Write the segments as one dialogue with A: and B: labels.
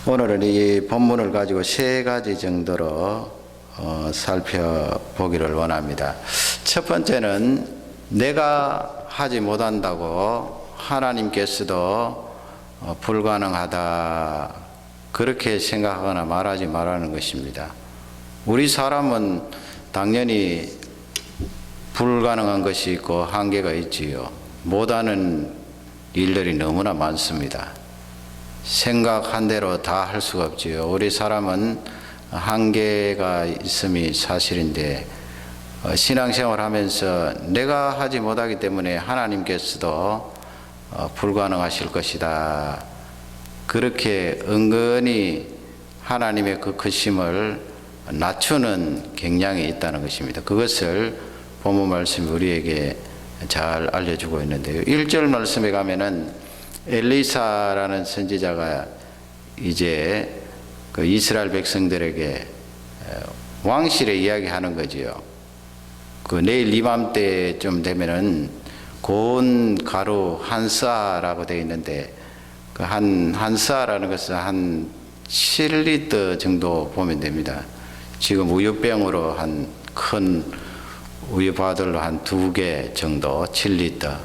A: 오늘은 이 본문을 가지고 세 가지 정도로 살펴보기를 원합니다. 첫 번째는 내가 하지 못한다고 하나님께서도 불가능하다 그렇게 생각하거나 말하지 말라는 것입니다. 우리 사람은 당연히 불가능한 것이 있고 한계가 있지요. 못하는 일들이 너무나 많습니다. 생각한 대로 다 할 수가 없지요. 우리 사람은 한계가 있음이 사실인데 신앙생활 하면서 내가 하지 못하기 때문에 하나님께서도 불가능하실 것이다. 그렇게 은근히 하나님의 그 크심을 낮추는 경향이 있다는 것입니다. 그것을 본문 말씀이 우리에게 잘 알려주고 있는데요. 1절 말씀에 가면은 엘리사라는 선지자가 이제 그 이스라엘 백성들에게 왕실의 이야기하는 거지요. 그 내일 이맘때쯤 되면은 고운 가루 한사라고 되어 있는데 그 한사라는 것은 한 7리터 정도 보면 됩니다. 지금 우유병으로 한 큰 우유바들로 한 2개 정도 7리터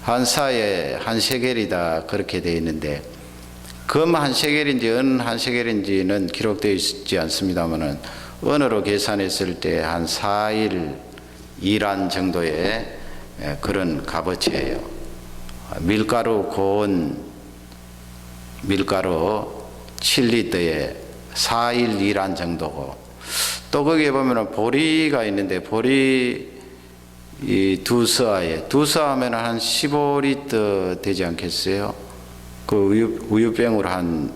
A: 한사에 한 세겔이다 그렇게 되어 있는데 금 한 세겔인지 은 한 세겔인지는 기록되어 있지 않습니다만은 은으로 계산했을 때 한 4일 일한 정도의 그런 값어치예요. 밀가루 고운 밀가루 7리터에 4일 일한 정도고 또 거기에 보면은 보리가 있는데 보리 이 두 서하면 한 15리터 되지 않겠어요? 그 우유병으로 한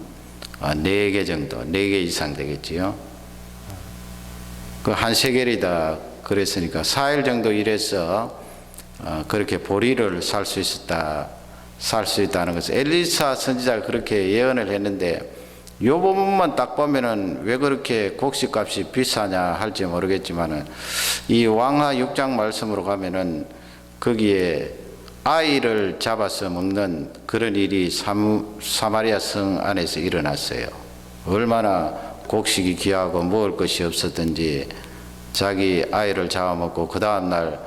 A: 4개 정도, 4개 이상 되겠지요? 그 한 세겔이다 그랬으니까 4일 정도 일해서 그렇게 보리를 살 수 있다는 것을 엘리사 선지자가 그렇게 예언을 했는데 요 부분만 딱 보면은 왜 그렇게 곡식값이 비싸냐 할지 모르겠지만은 이 왕하 6장 말씀으로 가면은 거기에 아이를 잡아서 먹는 그런 일이 사마리아 성 안에서 일어났어요. 얼마나 곡식이 귀하고 먹을 것이 없었던지 자기 아이를 잡아먹고 그 다음날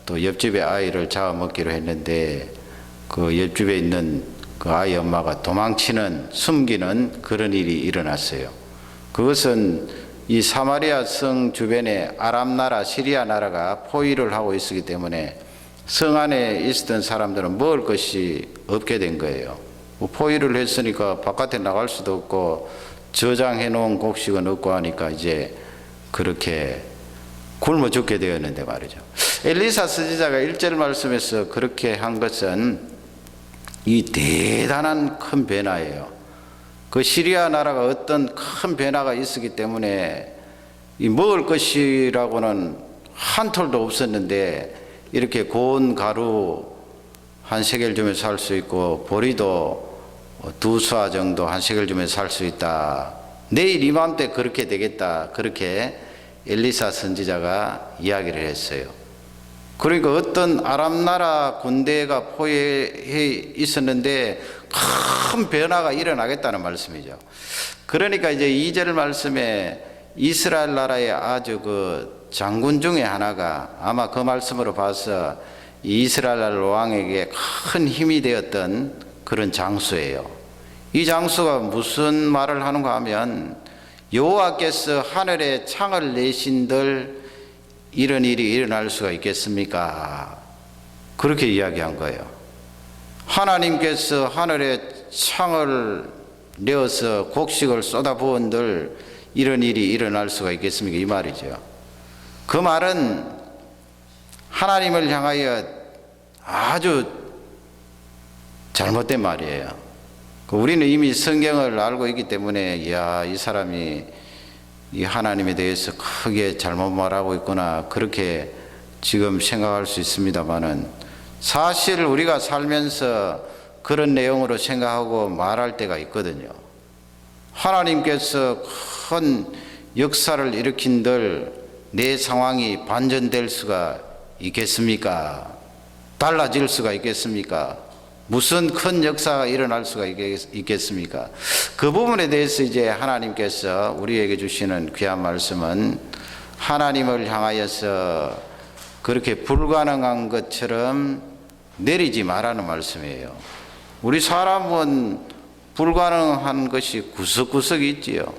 A: 또 옆집에 아이를 잡아먹기로 했는데 그 옆집에 있는 그 아이 엄마가 도망치는 숨기는 그런 일이 일어났어요. 그것은 이 사마리아 성 주변에 아람 나라 시리아 나라가 포위를 하고 있었기 때문에 성 안에 있었던 사람들은 먹을 것이 없게 된 거예요. 포위를 했으니까 바깥에 나갈 수도 없고 저장해 놓은 곡식은 없고 하니까 이제 그렇게 굶어 죽게 되었는데 말이죠. 엘리사 선지자가 1절 말씀에서 그렇게 한 것은 이 대단한 큰 변화예요. 그 시리아 나라가 어떤 큰 변화가 있었기 때문에 이 먹을 것이라고는 한 톨도 없었는데 이렇게 고운 가루 한 세겔 주면 살 수 있고 보리도 2사 정도 한 세겔 주면 살 수 있다. 내일 이맘때 그렇게 되겠다. 그렇게 엘리사 선지자가 이야기를 했어요. 그러니까 어떤 아람 나라 군대가 포위해 있었는데 큰 변화가 일어나겠다는 말씀이죠. 그러니까 이제 2절 말씀에 이스라엘 나라의 아주 그 장군 중에 하나가 아마 그 말씀으로 봐서 이스라엘 왕에게 큰 힘이 되었던 그런 장수예요. 이 장수가 무슨 말을 하는가 하면 여호와께서 하늘에 창을 내신들 이런 일이 일어날 수가 있겠습니까? 그렇게 이야기한 거예요. 하나님께서 하늘에 창을 내어서 곡식을 쏟아부은들 이런 일이 일어날 수가 있겠습니까? 이 말이죠. 그 말은 하나님을 향하여 아주 잘못된 말이에요. 우리는 이미 성경을 알고 있기 때문에 이 사람이 이 하나님에 대해서 크게 잘못 말하고 있구나 그렇게 지금 생각할 수 있습니다만은 사실 우리가 살면서 그런 내용으로 생각하고 말할 때가 있거든요. 하나님께서 큰 역사를 일으킨들 내 상황이 반전될 수가 있겠습니까? 달라질 수가 있겠습니까? 무슨 큰 역사가 일어날 수가 있겠습니까? 그 부분에 대해서 이제 하나님께서 우리에게 주시는 귀한 말씀은 하나님을 향하여서 그렇게 불가능한 것처럼 내리지 말라는 말씀이에요. 우리 사람은 불가능한 것이 구석구석 있지요.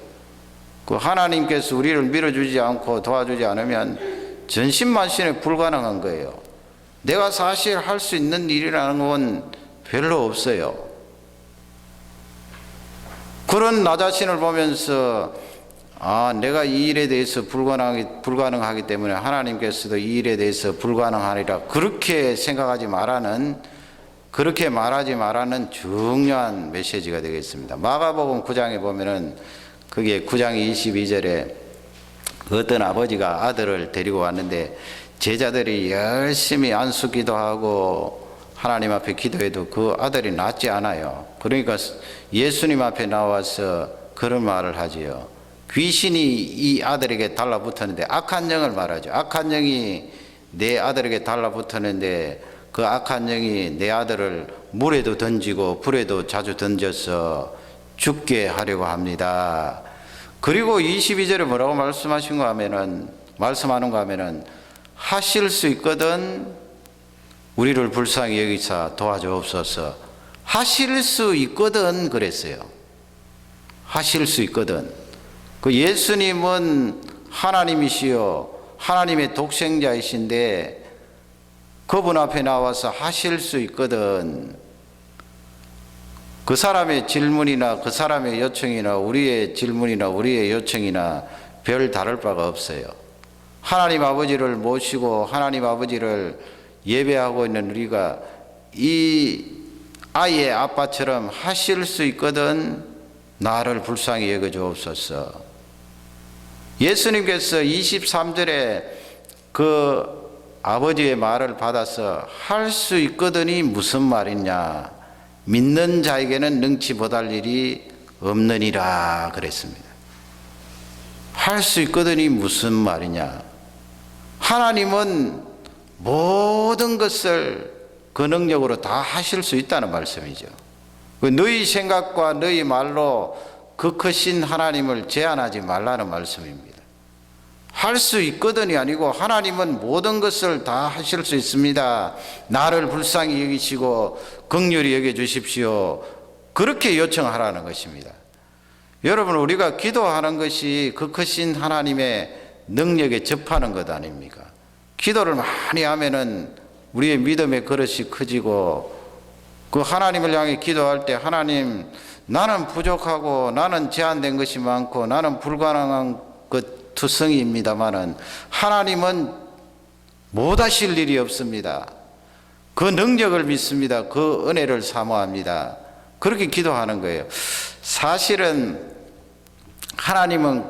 A: 그 하나님께서 우리를 밀어주지 않고 도와주지 않으면 전신만신에 불가능한 거예요. 내가 사실 할 수 있는 일이라는 건 별로 없어요. 그런 나 자신을 보면서 내가 이 일에 대해서 불가능하기 때문에 하나님께서도 이 일에 대해서 불가능하리라 그렇게 생각하지 말라는, 그렇게 말하지 말라는 중요한 메시지가 되겠습니다. 마가복음 9장에 보면은 그게 9장 22절에 어떤 아버지가 아들을 데리고 왔는데 제자들이 열심히 안수 기도하고 하나님 앞에 기도해도 그 아들이 낫지 않아요. 그러니까 예수님 앞에 나와서 그런 말을 하지요. 귀신이 이 아들에게 달라붙었는데, 악한 영을 말하죠. 악한 영이 내 아들에게 달라붙었는데 그 악한 영이 내 아들을 물에도 던지고 불에도 자주 던져서 죽게 하려고 합니다. 그리고 22절에 뭐라고 말씀하는가 하면은 하실 수 있거든 우리를 불쌍히 여기사 도와주옵소서. 하실 수 있거든 그랬어요. 하실 수 있거든. 그 예수님은 하나님이시요 하나님의 독생자이신데 그분 앞에 나와서 하실 수 있거든. 그 사람의 질문이나 그 사람의 요청이나 우리의 질문이나 우리의 요청이나 별 다를 바가 없어요. 하나님 아버지를 모시고 하나님 아버지를 예배하고 있는 우리가 이 아이의 아빠처럼 하실 수 있거든 나를 불쌍히 여겨 주옵소서. 예수님께서 23절에 그 아버지의 말을 받아서 할 수 있거든이 무슨 말이냐, 믿는 자에게는 능치 못할 일이 없느니라 그랬습니다. 할 수 있거든이 무슨 말이냐, 하나님은 모든 것을 그 능력으로 다 하실 수 있다는 말씀이죠. 너희 생각과 너희 말로 그 크신 하나님을 제한하지 말라는 말씀입니다. 할 수 있거든이 아니고 하나님은 모든 것을 다 하실 수 있습니다. 나를 불쌍히 여기시고 긍휼히 여겨 주십시오. 그렇게 요청하라는 것입니다. 여러분, 우리가 기도하는 것이 그 크신 하나님의 능력에 접하는 것 아닙니까? 기도를 많이 하면은 우리의 믿음의 그릇이 커지고 그 하나님을 향해 기도할 때 하나님, 나는 부족하고 나는 제한된 것이 많고 나는 불가능한 것 투성이입니다마는 하나님은 못하실 일이 없습니다. 그 능력을 믿습니다. 그 은혜를 사모합니다. 그렇게 기도하는 거예요. 사실은 하나님은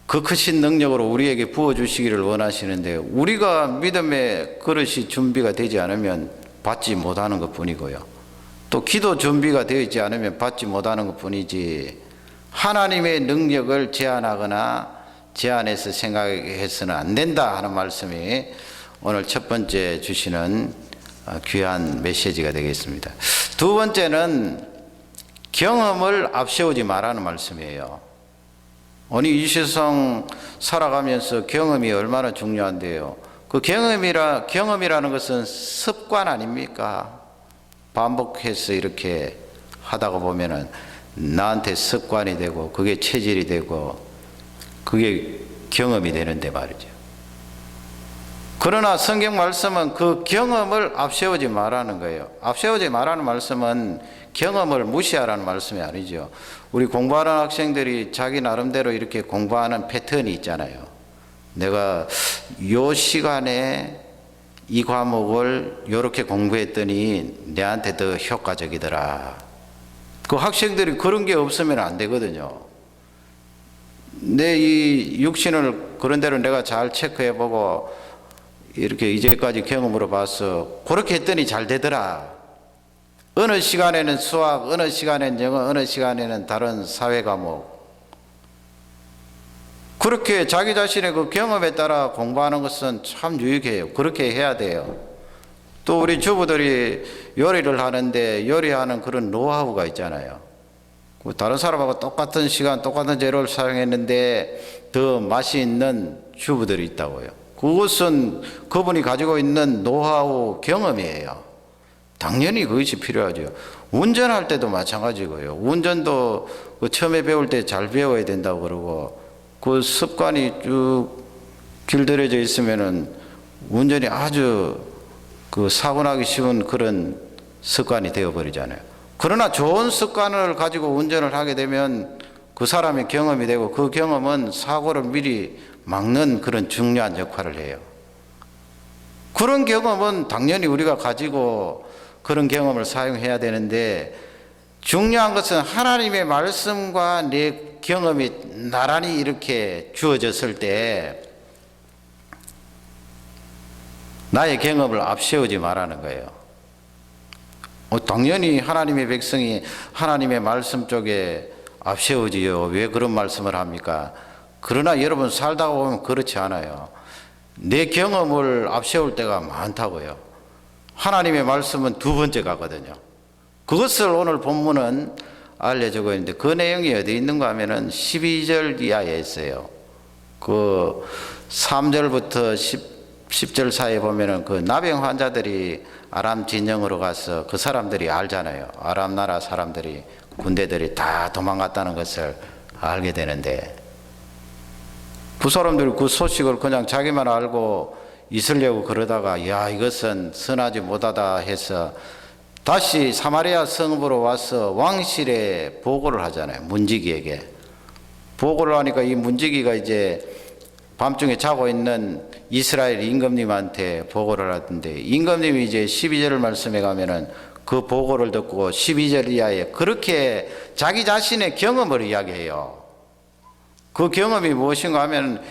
A: 그 크신 능력으로 우리에게 부어주시기를 원하시는데 우리가 믿음의 그릇이 준비가 되지 않으면 받지 못하는 것 뿐이고요. 또 기도 준비가 되어 있지 않으면 받지 못하는 것 뿐이지, 하나님의 능력을 제한하거나 제한해서 생각해서는 안 된다 하는 말씀이 오늘 첫 번째 주시는 귀한 메시지가 되겠습니다. 두 번째는 경험을 앞세우지 말라는 말씀이에요. 아니, 이 세상 살아가면서 경험이 얼마나 중요한데요. 그 경험이라는 것은 습관 아닙니까? 반복해서 이렇게 하다가 보면은 나한테 습관이 되고 그게 체질이 되고 그게 경험이 되는데 말이죠. 그러나 성경 말씀은 그 경험을 앞세우지 말라는 거예요. 앞세우지 말라는 말씀은 경험을 무시하라는 말씀이 아니죠. 우리 공부하는 학생들이 자기 나름대로 이렇게 공부하는 패턴이 있잖아요. 내가 요 시간에 이 과목을 이렇게 공부했더니 내한테 더 효과적이더라. 그 학생들이 그런 게 없으면 안 되거든요. 내 이 육신을 그런 대로 내가 잘 체크해보고 이렇게 이제까지 경험으로 봐서 그렇게 했더니 잘 되더라. 어느 시간에는 수학, 어느 시간에는 영어, 어느 시간에는 다른 사회 과목. 그렇게 자기 자신의 그 경험에 따라 공부하는 것은 참 유익해요. 그렇게 해야 돼요. 또 우리 주부들이 요리를 하는데 요리하는 그런 노하우가 있잖아요. 다른 사람하고 똑같은 시간 똑같은 재료를 사용했는데 더 맛이 있는 주부들이 있다고요. 그것은 그분이 가지고 있는 노하우 경험이에요. 당연히 그것이 필요하죠. 운전할 때도 마찬가지고요. 운전도 처음에 배울 때 잘 배워야 된다고 그러고 그 습관이 쭉 길들여져 있으면은 운전이 아주 사고 나기 쉬운 그런 습관이 되어버리잖아요. 그러나 좋은 습관을 가지고 운전을 하게 되면 그 사람의 경험이 되고 그 경험은 사고를 미리 막는 그런 중요한 역할을 해요. 그런 경험은 당연히 우리가 가지고 그런 경험을 사용해야 되는데 중요한 것은 하나님의 말씀과 내 경험이 나란히 이렇게 주어졌을 때 나의 경험을 앞세우지 말라는 거예요. 당연히 하나님의 백성이 하나님의 말씀 쪽에 앞세우지요. 왜 그런 말씀을 합니까? 그러나 여러분 살다가 보면 그렇지 않아요. 내 경험을 앞세울 때가 많다고요. 하나님의 말씀은 두 번째 가거든요. 그것을 오늘 본문은 알려주고 있는데 그 내용이 어디 있는가 하면은 12절 이하에 있어요. 그 3절부터 10절 사이에 보면은 그 나병 환자들이 아람 진영으로 가서 그 사람들이 알잖아요. 아람 나라 사람들이 군대들이 다 도망갔다는 것을 알게 되는데 그 사람들이 그 소식을 그냥 자기만 알고 있으려고 그러다가 야 이것은 선하지 못하다 해서 다시 사마리아 성읍으로 와서 왕실에 보고를 하잖아요. 문지기에게 보고를 하니까 이 문지기가 이제 밤중에 자고 있는 이스라엘 임금님한테 보고를 하던데 임금님이 이제 12절을 말씀해 가면은 그 보고를 듣고 12절 이하에 그렇게 자기 자신의 경험을 이야기해요. 그 경험이 무엇인가 하면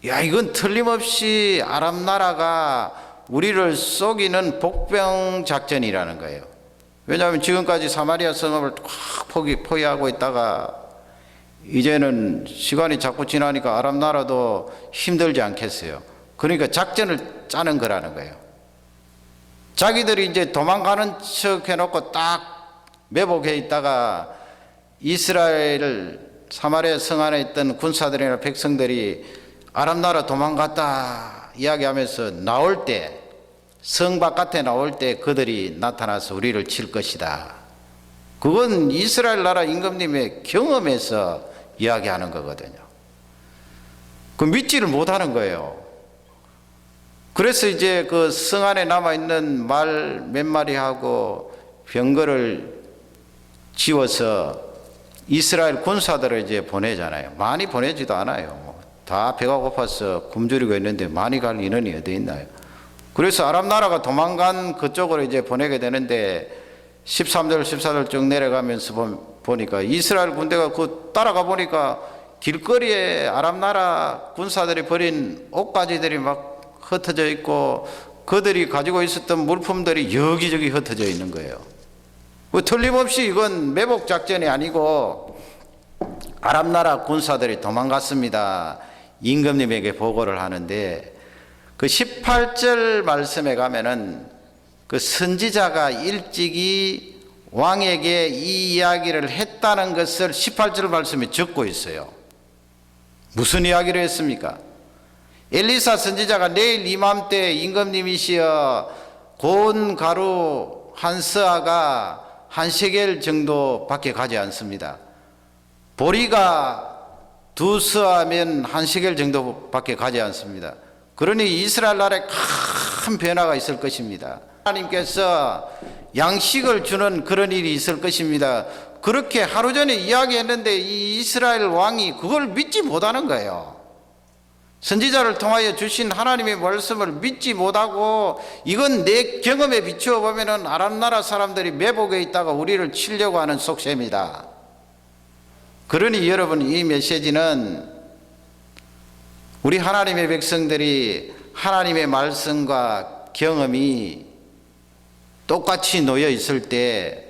A: 야 이건 틀림없이 아람 나라가 우리를 속이는 복병 작전이라는 거예요. 왜냐하면 지금까지 사마리아 성읍을 확 포위하고 있다가 이제는 시간이 자꾸 지나니까 아람 나라도 힘들지 않겠어요. 그러니까 작전을 짜는 거라는 거예요. 자기들이 이제 도망가는 척 해놓고 딱 매복해 있다가 이스라엘 사마리아 성 안에 있던 군사들이나 백성들이 아람 나라 도망갔다 이야기하면서 나올 때 성 바깥에 나올 때 그들이 나타나서 우리를 칠 것이다. 그건 이스라엘 나라 임금님의 경험에서 이야기하는 거거든요. 그 믿지를 못하는 거예요. 그래서 이제 그 성 안에 남아있는 말 몇 마리하고 병거를 지워서 이스라엘 군사들을 이제 보내잖아요. 많이 보내지도 않아요. 다 배가 고파서 굶주리고 있는데 많이 갈 인원이 어디 있나요? 그래서 아람 나라가 도망간 그쪽으로 이제 보내게 되는데 13절 14절 쭉 내려가면서 보니까 이스라엘 군대가 그 따라가 보니까 길거리에 아람 나라 군사들이 버린 옷가지들이 막 흩어져 있고 그들이 가지고 있었던 물품들이 여기저기 흩어져 있는 거예요. 틀림없이 이건 매복 작전이 아니고 아람 나라 군사들이 도망갔습니다. 임금님에게 보고를 하는데 그 18절 말씀에 가면은 그 선지자가 일찍이 왕에게 이 이야기를 했다는 것을 18절 말씀에 적고 있어요. 무슨 이야기를 했습니까? 엘리사 선지자가 내일 이맘때 임금님이시여 고운 가루 한 서아가 한 세겔 정도밖에 가지 않습니다. 보리가 두 서하면 한 세겔 정도밖에 가지 않습니다. 그러니 이스라엘 나라에 큰 변화가 있을 것입니다. 하나님께서 양식을 주는 그런 일이 있을 것입니다. 그렇게 하루 전에 이야기했는데 이 이스라엘 왕이 그걸 믿지 못하는 거예요. 선지자를 통하여 주신 하나님의 말씀을 믿지 못하고 이건 내 경험에 비추어 보면은 아람 나라 사람들이 매복에 있다가 우리를 치려고 하는 속셈이다. 그러니 여러분 이 메시지는 우리 하나님의 백성들이 하나님의 말씀과 경험이 똑같이 놓여 있을 때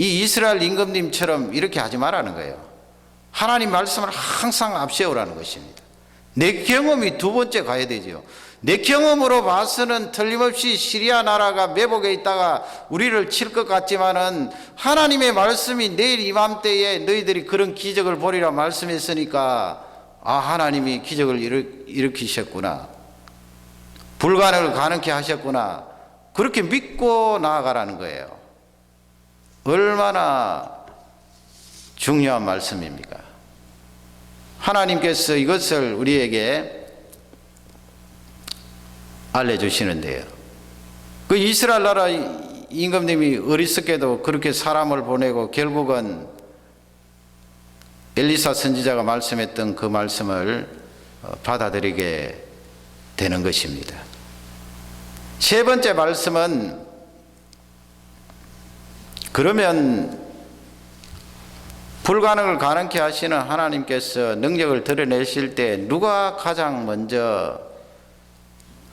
A: 이 이스라엘 임금님처럼 이렇게 하지 말라는 거예요. 하나님 말씀을 항상 앞세우라는 것입니다. 내 경험이 두 번째 가야 되죠. 내 경험으로 봐서는 틀림없이 시리아 나라가 매복에 있다가 우리를 칠 것 같지만은 하나님의 말씀이 내일 이맘때에 너희들이 그런 기적을 보리라 말씀했으니까 하나님이 기적을 일으키셨구나, 불가능을 가능케 하셨구나, 그렇게 믿고 나아가라는 거예요. 얼마나 중요한 말씀입니까? 하나님께서 이것을 우리에게 알려주시는데요. 그 이스라엘 나라 임금님이 어리석게도 그렇게 사람을 보내고 결국은 엘리사 선지자가 말씀했던 그 말씀을 받아들이게 되는 것입니다. 세 번째 말씀은, 그러면 불가능을 가능케 하시는 하나님께서 능력을 드러내실 때 누가 가장 먼저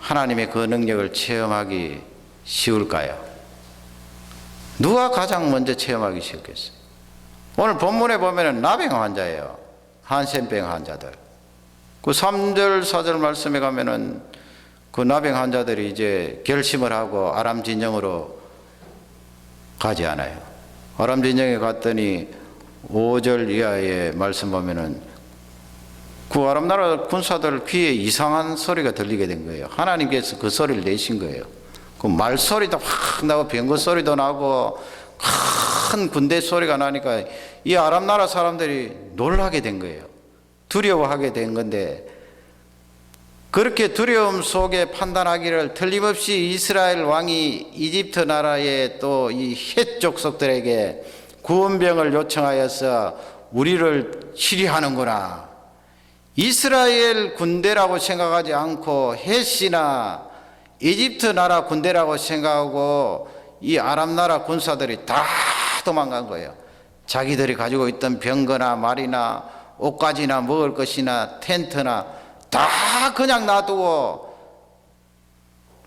A: 하나님의 그 능력을 체험하기 쉬울까요? 누가 가장 먼저 체험하기 쉬웠겠어요? 오늘 본문에 보면 나병 환자예요. 한센병 환자들. 그 3절 4절 말씀에 가면은 그 나병 환자들이 이제 결심을 하고 아람 진영으로 가지 않아요. 아람 진영에 갔더니 5절 이하의 말씀 보면은 그 아람 나라 군사들 귀에 이상한 소리가 들리게 된 거예요. 하나님께서 그 소리를 내신 거예요. 그 말소리도 확 나고 병거 소리도 나고 큰 군대 소리가 나니까 이 아람 나라 사람들이 놀라게 된 거예요. 두려워하게 된 건데, 그렇게 두려움 속에 판단하기를 틀림없이 이스라엘 왕이 이집트 나라의 또 이 헷 족속들에게 구원병을 요청하여서 우리를 치리하는구나, 이스라엘 군대라고 생각하지 않고 헷이나 이집트 나라 군대라고 생각하고 이 아람 나라 군사들이 다 도망간 거예요. 자기들이 가지고 있던 병거나 말이나 옷가지나 먹을 것이나 텐트나 다 그냥 놔두고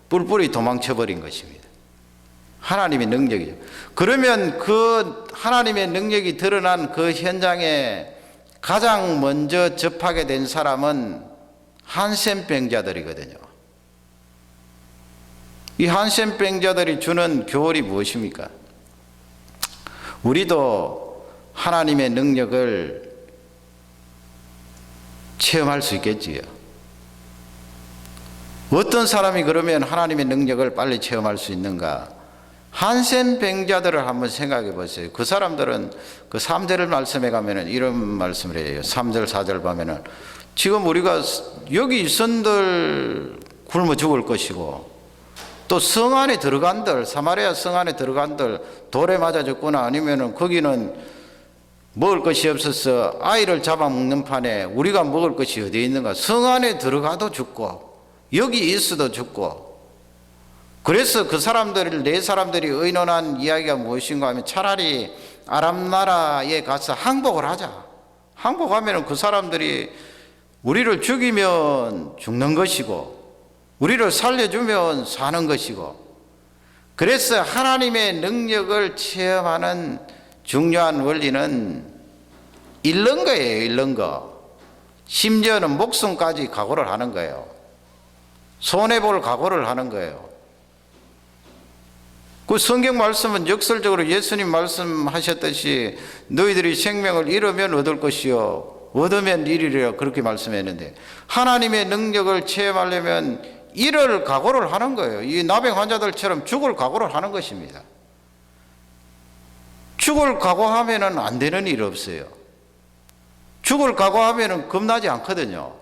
A: 뿔뿔이 도망쳐버린 것입니다. 하나님의 능력이죠. 그러면 그 하나님의 능력이 드러난 그 현장에 가장 먼저 접하게 된 사람은 한센병자들이거든요. 이 한센병자들이 주는 교훈이 무엇입니까? 우리도 하나님의 능력을 체험할 수 있겠지요. 어떤 사람이 그러면 하나님의 능력을 빨리 체험할 수 있는가? 한센병자들을 한번 생각해 보세요. 그 사람들은 그 3절 말씀에 가면은 이런 말씀을 해요. 3절 4절 보면은 지금 우리가 여기 있은들 굶어 죽을 것이고, 또 성 안에 들어간들, 사마리아 성 안에 들어간들 돌에 맞아 죽거나 아니면은 거기는 먹을 것이 없어서 아이를 잡아먹는 판에 우리가 먹을 것이 어디에 있는가? 성 안에 들어가도 죽고 여기 있어도 죽고. 그래서 그 사람들을, 네 사람들이 의논한 이야기가 무엇인가 하면 차라리 아람 나라에 가서 항복을 하자. 항복하면 그 사람들이 우리를 죽이면 죽는 것이고 우리를 살려주면 사는 것이고, 그래서 하나님의 능력을 체험하는 중요한 원리는 잃는 거예요. 잃는 거. 심지어는 목숨까지 각오를 하는 거예요. 손해볼 각오를 하는 거예요. 그 성경 말씀은 역설적으로 예수님 말씀하셨듯이 너희들이 생명을 잃으면 얻을 것이요 얻으면 잃으리라, 그렇게 말씀했는데, 하나님의 능력을 체험하려면 잃을 각오를 하는 거예요. 이 나병 환자들처럼 죽을 각오를 하는 것입니다. 죽을 각오하면은 안 되는 일 없어요. 죽을 각오하면은 겁나지 않거든요.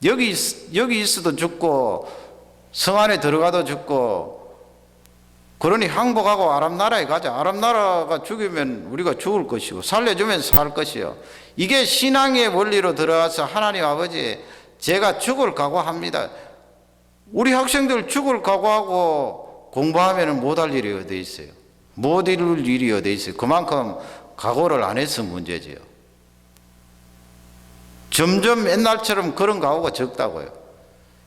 A: 여기 있어도 죽고 성 안에 들어가도 죽고, 그러니 항복하고 아람 나라에 가자. 아람 나라가 죽이면 우리가 죽을 것이고 살려주면 살 것이요. 이게 신앙의 원리로 들어가서 하나님 아버지, 제가 죽을 각오합니다. 우리 학생들 죽을 각오하고 공부하면 못할 일이 어디 있어요? 못 이룰 일이 어디 있어요? 그만큼 각오를 안 해서 문제지요. 점점 옛날처럼 그런 각오가 적다고요.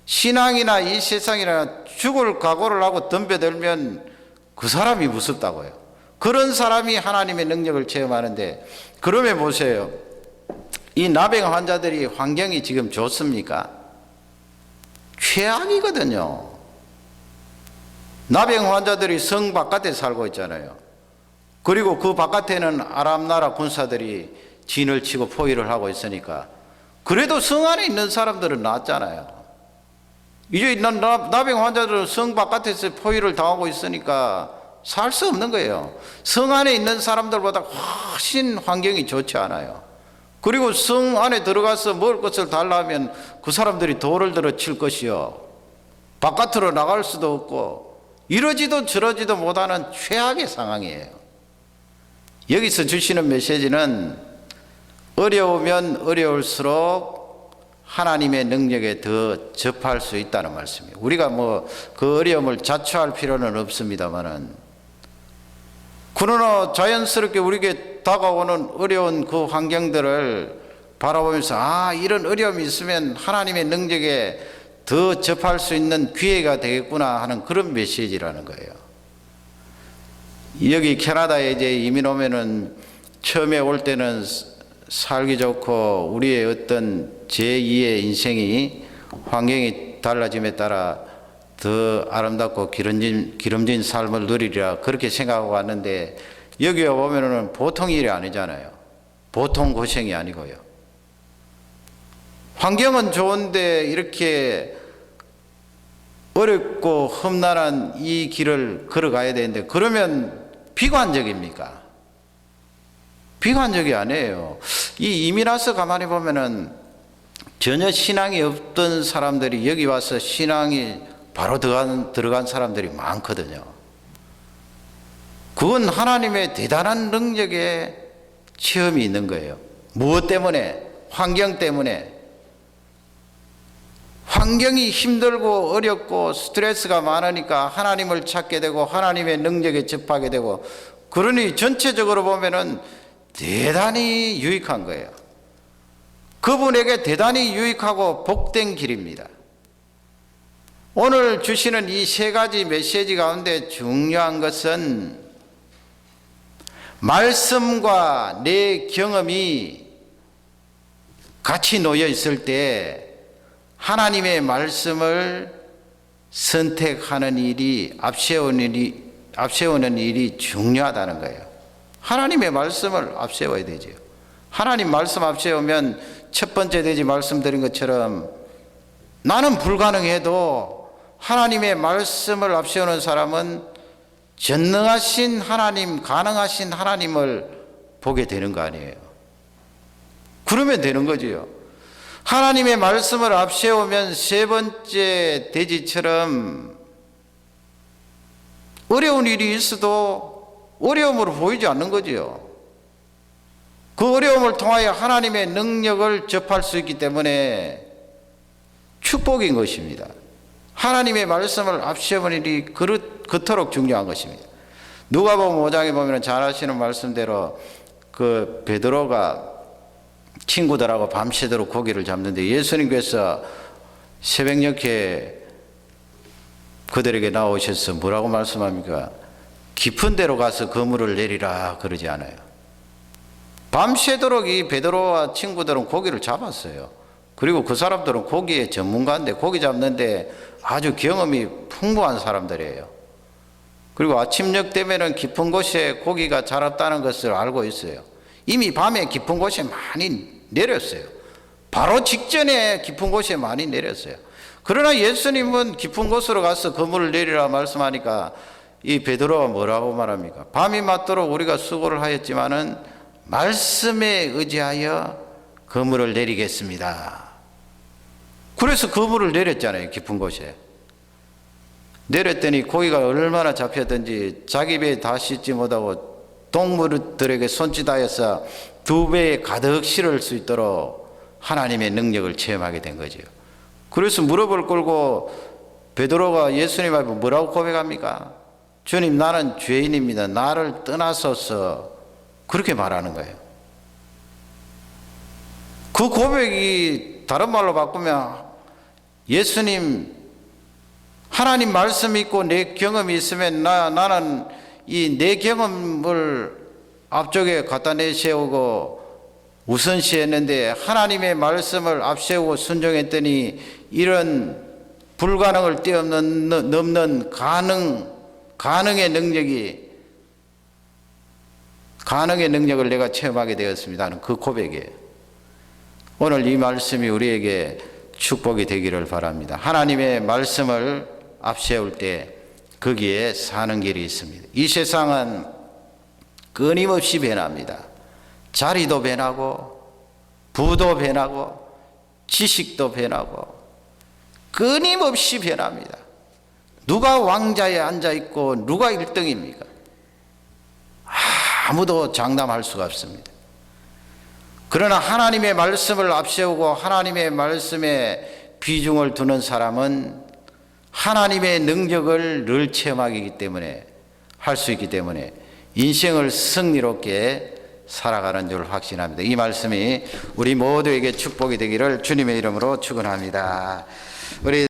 A: 신앙이나 이 세상이나 죽을 각오를 하고 덤벼들면 그 사람이 무섭다고요. 그런 사람이 하나님의 능력을 체험하는데, 그러면 보세요. 이 나병 환자들이 환경이 지금 좋습니까? 최악이거든요. 나병 환자들이 성 바깥에 살고 있잖아요. 그리고 그 바깥에는 아람 나라 군사들이 진을 치고 포위를 하고 있으니까 그래도 성 안에 있는 사람들은 낫잖아요. 이제 있는 나병 환자들은 성 바깥에서 포위를 당하고 있으니까 살 수 없는 거예요. 성 안에 있는 사람들보다 훨씬 환경이 좋지 않아요. 그리고 성 안에 들어가서 먹을 것을 달라면 그 사람들이 돌을 들어 칠 것이요, 바깥으로 나갈 수도 없고 이러지도 저러지도 못하는 최악의 상황이에요. 여기서 주시는 메시지는 어려우면 어려울수록 하나님의 능력에 더 접할 수 있다는 말씀이에요. 우리가 뭐 그 어려움을 자초할 필요는 없습니다만은, 그러나 자연스럽게 우리에게 다가오는 어려운 그 환경들을 바라보면서 이런 어려움이 있으면 하나님의 능력에 더 접할 수 있는 기회가 되겠구나 하는 그런 메시지라는 거예요. 여기 캐나다에 이제 이민 오면은 처음에 올 때는 살기 좋고 우리의 어떤 제2의 인생이 환경이 달라짐에 따라 더 아름답고 기름진 삶을 누리리라 그렇게 생각하고 왔는데, 여기 오면은 보통 일이 아니잖아요. 보통 고생이 아니고요. 환경은 좋은데 이렇게 어렵고 험난한 이 길을 걸어가야 되는데, 그러면 비관적입니까? 비관적이 아니에요. 이 이민 와서 가만히 보면은 전혀 신앙이 없던 사람들이 여기 와서 신앙이 바로 들어간 사람들이 많거든요. 그건 하나님의 대단한 능력의 체험이 있는 거예요. 무엇 때문에? 환경 때문에. 환경이 힘들고 어렵고 스트레스가 많으니까 하나님을 찾게 되고 하나님의 능력에 접하게 되고, 그러니 전체적으로 보면은 대단히 유익한 거예요. 그분에게 대단히 유익하고 복된 길입니다. 오늘 주시는 이 세 가지 메시지 가운데 중요한 것은 말씀과 내 경험이 같이 놓여 있을 때 하나님의 말씀을 선택하는 일이, 앞세우는 일이 중요하다는 거예요. 하나님의 말씀을 앞세워야 되죠. 하나님 말씀 앞세우면 첫 번째 대지 말씀드린 것처럼 나는 불가능해도 하나님의 말씀을 앞세우는 사람은 전능하신 하나님, 가능하신 하나님을 보게 되는 거 아니에요. 그러면 되는 거지요. 하나님의 말씀을 앞세우면 세 번째 대지처럼 어려운 일이 있어도 어려움으로 보이지 않는 거지요. 그 어려움을 통하여 하나님의 능력을 접할 수 있기 때문에 축복인 것입니다. 하나님의 말씀을 앞세우는 일이 그토록 중요한 것입니다. 누가복음 5장에 보면 잘 아시는 말씀대로 그 베드로가 친구들하고 밤새도록 고기를 잡는데 예수님께서 새벽녘에 그들에게 나오셔서 뭐라고 말씀합니까? 깊은 데로 가서 그물을 내리라 그러지 않아요. 밤새도록 이 베드로와 친구들은 고기를 잡았어요. 그리고 그 사람들은 고기의 전문가인데, 고기 잡는데 아주 경험이 풍부한 사람들이에요. 그리고 아침녘 되면은 깊은 곳에 고기가 자랐다는 것을 알고 있어요. 이미 밤에 깊은 곳에 많이 내렸어요. 바로 직전에 깊은 곳에 많이 내렸어요. 그러나 예수님은 깊은 곳으로 가서 그물을 내리라 말씀하니까 이 베드로가 뭐라고 말합니까? 밤이 맞도록 우리가 수고를 하였지만은 말씀에 의지하여 그물을 내리겠습니다. 그래서 그물을 내렸잖아요. 깊은 곳에 내렸더니 고기가 얼마나 잡혔든지 자기 배에 다 씻지 못하고 동물들에게 손짓하여서 2배에 가득 실을 수 있도록 하나님의 능력을 체험하게 된 거죠. 그래서 무릎을 꿇고 베드로가 예수님 앞에 뭐라고 고백합니까? 주님, 나는 죄인입니다. 나를 떠나소서. 그렇게 말하는 거예요. 그 고백이 다른 말로 바꾸면 예수님, 하나님 말씀 있고 내 경험이 있으면 나는 이 내 경험을 앞쪽에 갖다 내세우고 우선시했는데 하나님의 말씀을 앞세우고 순종했더니 이런 불가능을 뛰어넘는 가능의 능력을 내가 체험하게 되었습니다 하는 그 고백이에요. 오늘 이 말씀이 우리에게 축복이 되기를 바랍니다. 하나님의 말씀을 앞세울 때 거기에 사는 길이 있습니다. 이 세상은 끊임없이 변합니다. 자리도 변하고 부도 변하고 지식도 변하고 끊임없이 변합니다. 누가 왕자에 앉아있고 누가 1등입니까? 아무도 장담할 수가 없습니다. 그러나 하나님의 말씀을 앞세우고 하나님의 말씀에 비중을 두는 사람은 하나님의 능력을 늘 체험하기 때문에 할 수 있기 때문에 인생을 승리롭게 살아가는 줄 확신합니다. 이 말씀이 우리 모두에게 축복이 되기를 주님의 이름으로 축원합니다. 우리